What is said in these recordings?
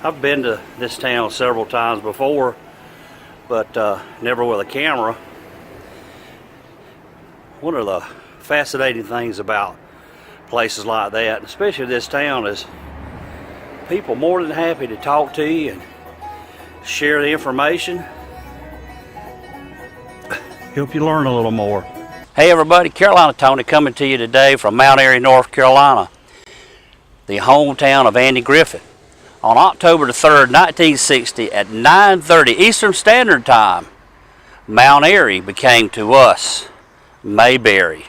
I've been to this town several times before, but never with a camera. One of the fascinating things about places like that, especially this town, is people more than happy to talk to you and share the information, help you learn a little more. Hey everybody, Carolina Tony coming to you today from Mount Airy, North Carolina, the hometown of Andy Griffith. On October the 3rd, 1960, at 9:30 Eastern Standard Time, Mount Airy became to us Mayberry,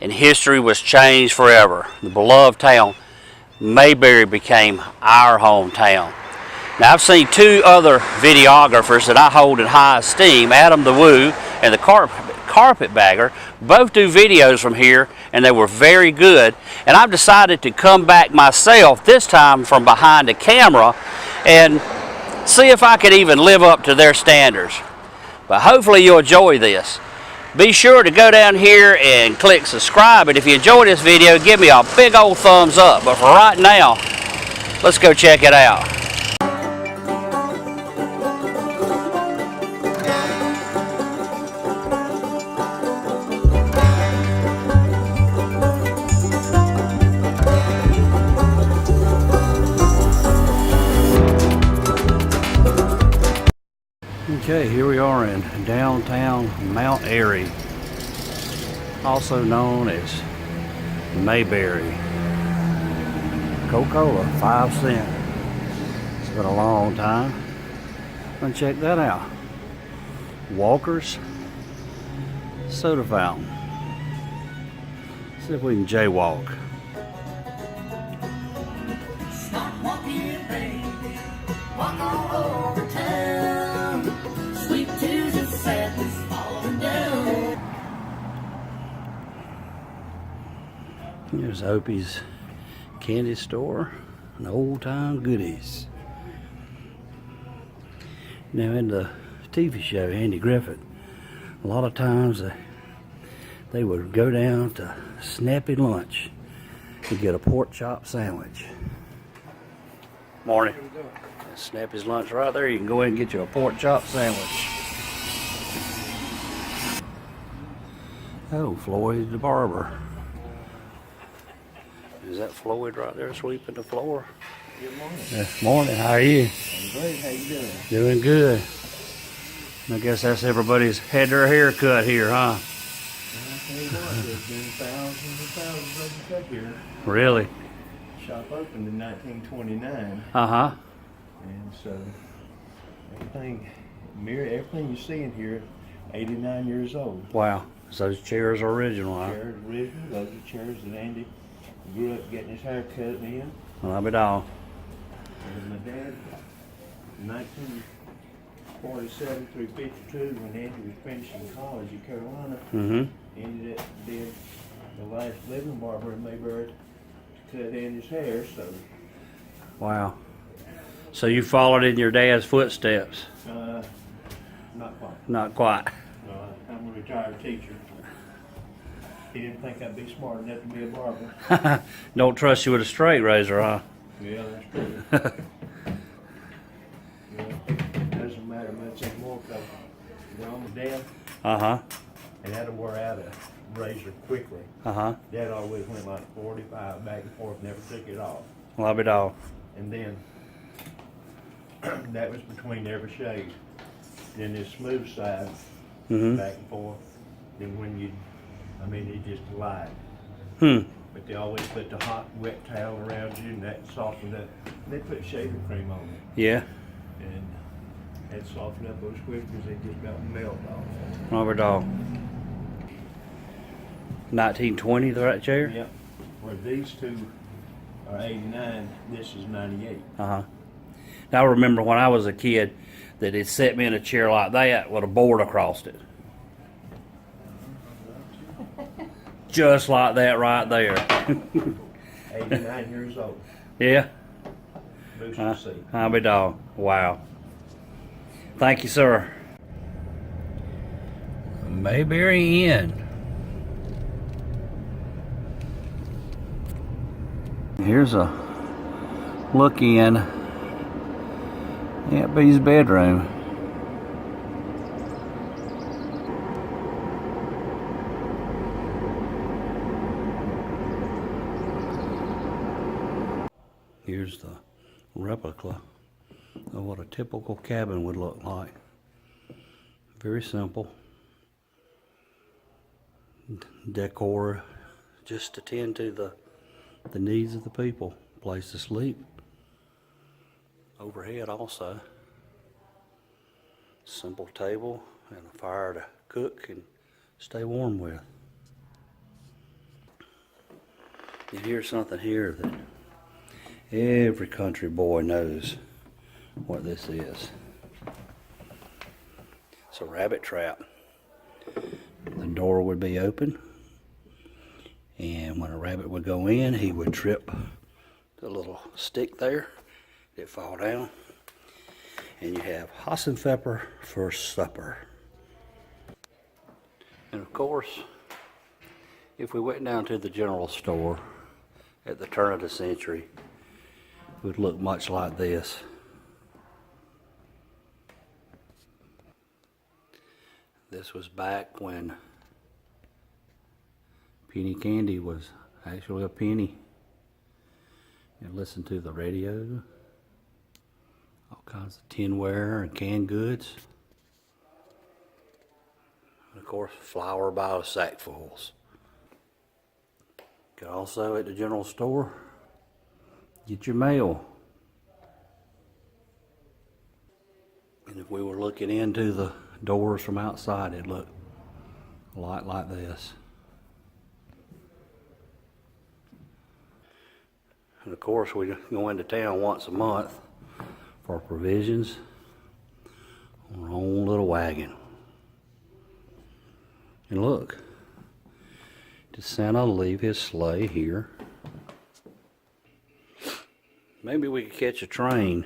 and history was changed forever. The beloved town, Mayberry, became our hometown. Now, I've seen two other videographers that I hold in high esteem, Adam the Woo and the Carpetbagger. Both do videos from here, and they were very good. And I've decided to come back myself, this time from behind the camera, and see if I could even live up to their standards. But hopefully you'll enjoy this. Be sure to go down here and click subscribe, and if you enjoyed this video, give me a big old thumbs up. But for right now, let's go check it out. Okay, here we are in downtown Mount Airy, also known as Mayberry. Coca-Cola, 5 cents. It's been a long time. And check that out. Walker's soda fountain. See if we can jaywalk. Stop walking, baby. Walk all over town. Sweet tears of sadness falling down. Here's Opie's candy store and old time goodies. Now, in the TV show Andy Griffith, a lot of times they would go down to Snappy Lunch to get a pork chop sandwich. Morning. Snappy's Lunch right there. You can go in and get you a pork chop sandwich. Oh, Floyd the barber. Is that Floyd right there sweeping the floor? Good morning. Morning. How are you? I'm great. How you doing? Doing good. I guess that's everybody's had their hair cut here, huh? I'll tell you what, there's been thousands and thousands of them cut here. Really? Shop opened in 1929, Uh-huh. and so everything you see in here, 89 years old. Wow. So those chairs are original, huh? Chairs original. Those are chairs that Andy grew up getting his hair cut in. Well, I'll be down. And my dad, 1947 through 52, when Andy was finishing college at Carolina, ended up being the last living barber in Mayberry to cut Andy's hair. So, Wow. So you followed in your dad's footsteps? not quite. Not quite. I'm a retired teacher. He didn't think I'd be smart enough to be a barber. Don't trust you with a straight razor, huh? Yeah, that's true. It doesn't matter much anymore because I'm dead, Uh-huh. and that'll wear out a razor quickly. Uh-huh. Dad always went like 45 back and forth, never took it off. Well, I'll be down. And then that was between every shave. Then this smooth side, back and forth. Then when it just lied. But they always put the hot, wet towel around you, and that softened up. And they put shaving cream on it. Yeah. And that softened up those whiskers, they just about melt off. I'll be down. 1920, the right chair? Yep. Where these two are 89, this is 98. Uh-huh. Now, I remember when I was a kid that it set me in a chair like that with a board across it. Just like that right there. 89 years old. Yeah? Booster seat. I'll be dog. Wow. Thank you, sir. Mayberry Inn. Here's a look in Aunt Bee's bedroom. Here's the replica of what a typical cabin would look like. Very simple. Decor just to tend to the needs of the people. Place to sleep. Overhead also. Simple table and a fire to cook and stay warm with. And here's something here that every country boy knows what this is. It's a rabbit trap. The door would be open, and when a rabbit would go in, he would trip the little stick there. It'd fall down, and you have Hassenpfeffer for supper. And of course, if we went down to the general store at the turn of the century, it would look much like this. This was back when penny candy was actually a penny. And listen to the radio, all kinds of tinware and canned goods. And of course, flour by the sackfuls. You could also at the general store get your mail. And if we were looking into the doors from outside, it'd look a lot like this. And of course, we go into town once a month for provisions on our own little wagon. And look, did Santa leave his sleigh here? Maybe we could catch a train.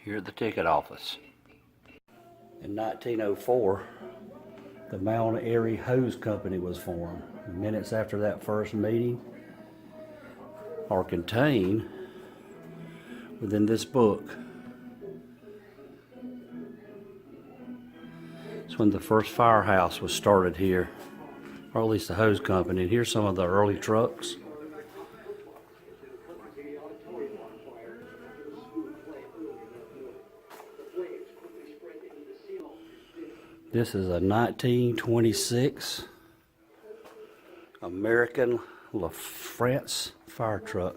Here at the ticket office. In 1904, the Mount Airy Hose Company was formed. Minutes after that first meeting are contained within this book. It's when the first firehouse was started here, or at least the hose company. And here's some of the early trucks. This is a 1926 American La France fire truck.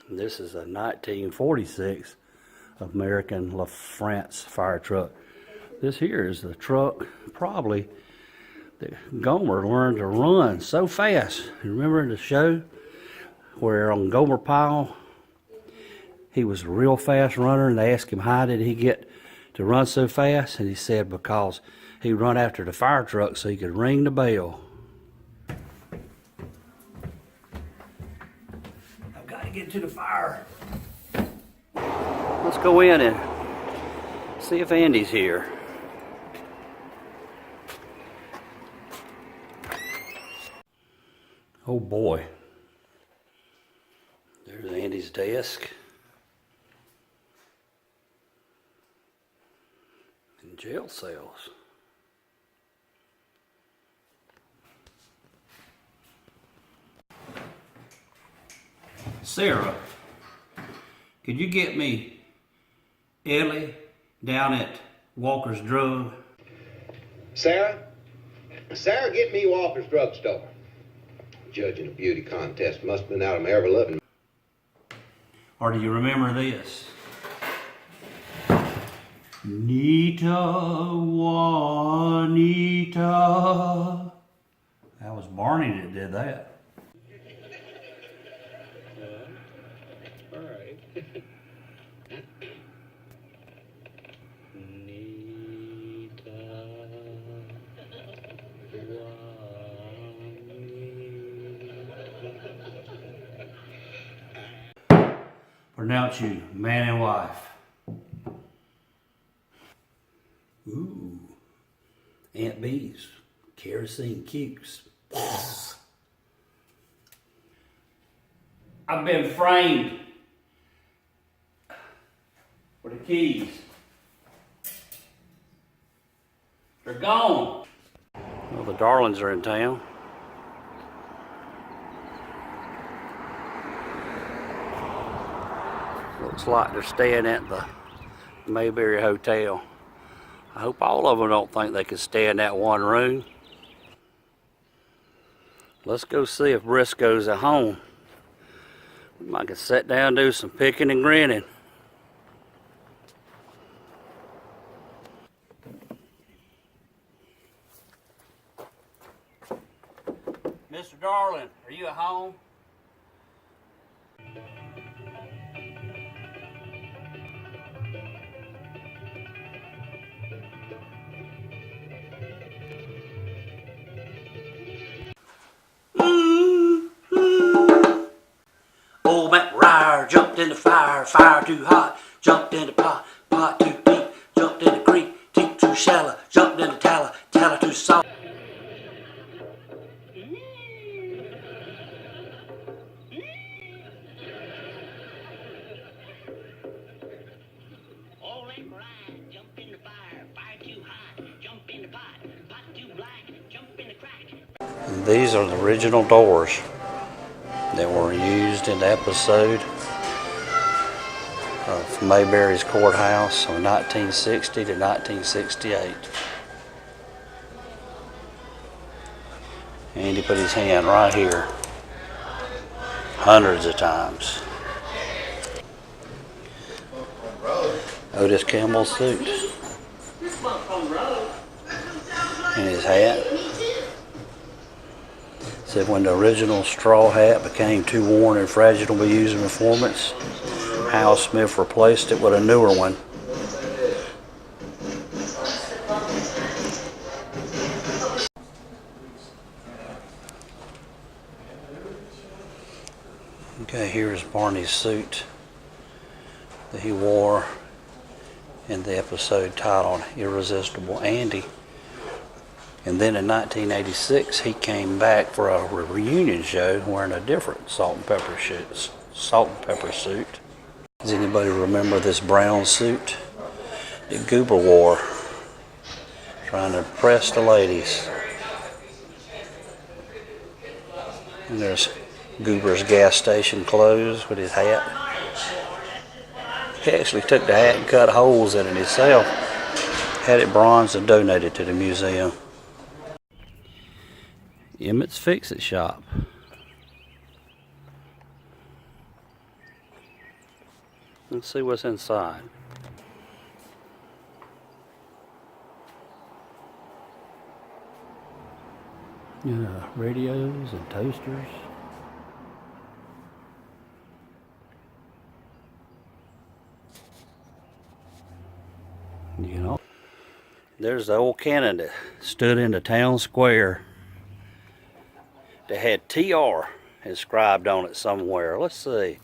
This is a 1946 American La France fire truck. This here is the truck probably that Gomer learned to run so fast. You remember the show where on Gomer Pyle, he was a real fast runner, and they asked him how did he get to run so fast, and he said because he run after the fire truck so he could ring the bell. I've got to get to the fire. Let's go in and see if Andy's here. Oh boy. There's Andy's desk. And jail cells. Sarah, could you get me Ellie down at Walker's Drug? Sarah, get me Walker's drugstore. Judging a beauty contest must have been out of my ever-loving. Or do you remember this? Nita, Juanita. That was Barney that did that. All right. Pronounce you man and wife. Ooh, Aunt Bee's kerosene cukes. I've been framed for the keys. They're gone. Well, the Darlings are in town. Looks like they're staying at the Mayberry Hotel. I hope all of them don't think they can stay in that one room. Let's go see if Briscoe's at home. We might can sit down and do some picking and grinning. Mr. Darling, are you at home? Old MacRyer jumped in the fire, fire too hot, jumped in the pot, pot too deep, jumped in the creek, deep too shallow, jumped in the tallow, tallow too soft. Old MacRyer jumped in the fire, fire too hot, jumped in the pot, pot too black, jumped in the crack. These are the original doors that were used in the episode of Mayberry's courthouse from 1960 to 1968. Andy put his hand right here hundreds of times. Otis Campbell's suit and his hat. Said when the original straw hat became too worn and fragile to be used in performance, Hal Smith replaced it with a newer one. Okay, here's Barney's suit that he wore in the episode titled Irresistible Andy. And then in 1986, he came back for a reunion show wearing a different salt and pepper suit. Does anybody remember this brown suit that Goober wore, trying to impress the ladies? And there's Goober's gas station clothes with his hat. He actually took the hat and cut holes in it himself, had it bronzed and donated to the museum. Emmett's Fix-It Shop. Let's see what's inside. Yeah, radios and toasters. You know, there's the old cannon that stood in the town square. They had TR inscribed on it somewhere. Let's see.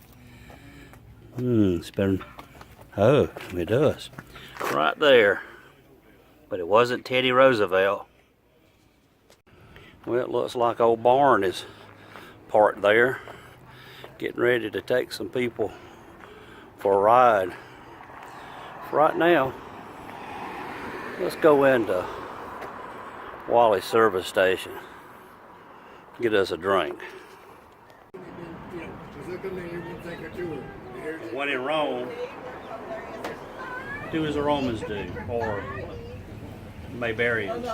It's been, oh, it does. Right there. But it wasn't Teddy Roosevelt. Well, it looks like old Barn is parked there, getting ready to take some people for a ride. Right now, let's go into Wally service station. Get us a drink. When in Rome, do as the Romans do, or Mayberians.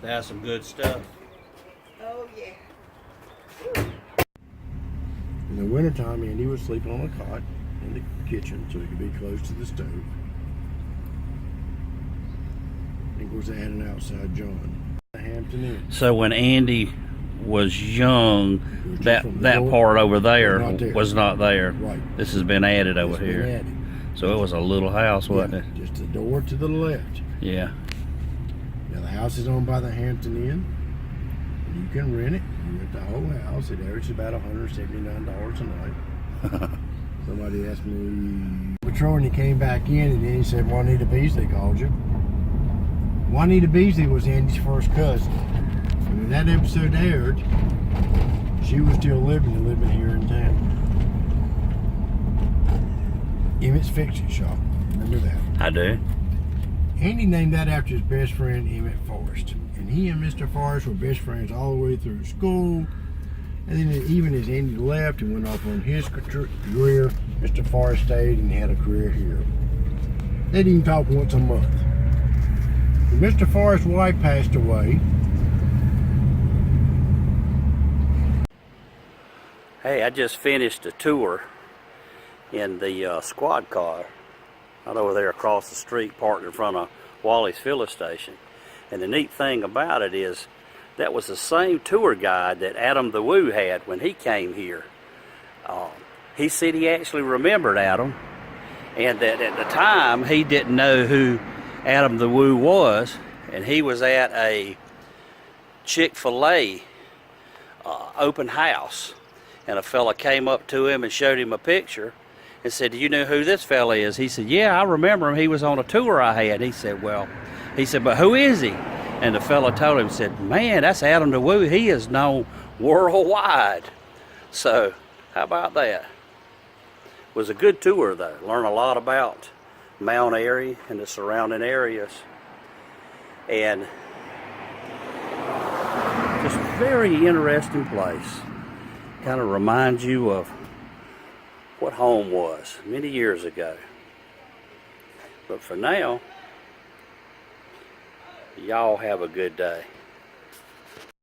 That's some good stuff. Oh yeah. In the wintertime, Andy was sleeping on a cot in the kitchen so he could be close to the stove. And of course, they had an outside John. Hampton Inn. So when Andy was young, that part over there was not there. Right. This has been added over It's here. been added. So it was a little house, wasn't it? Just the door to the left. Yeah. Now the house is owned by the Hampton Inn. You can rent it. You rent the whole house. It averages about $179 a night. Somebody asked me, patrol and he came back in, and then he said Juanita Beasley called you. Juanita Beasley was Andy's first cousin. When that episode aired, she was still living here in town. Emmett's Fiction Shop. Remember that? I do. Andy named that after his best friend, Emmett Forrest. And he and Mr. Forrest were best friends all the way through school. And then even as Andy left and went off on his career, Mr. Forrest stayed and had a career here. They'd even talk once a month. When Mr. Forrest's wife passed away. Hey, I just finished a tour in the squad car right over there across the street, parked in front of Wally's filling station. And the neat thing about it is that was the same tour guide that Adam the Woo had when he came here. He said he actually remembered Adam, and that at the time he didn't know who Adam the Woo was, and he was at a Chick-fil-A open house, and a fella came up to him and showed him a picture and said, "Do you know who this fella is?" He said, "Yeah, I remember him. He was on a tour I had." He said, "But who is he?" And the fella told him, said, "Man, that's Adam the Woo. He is known worldwide." So, how about that? It was a good tour, though. Learned a lot about Mount Airy and the surrounding areas. And just a very interesting place. Kind of reminds you of what home was many years ago. But for now, y'all have a good day.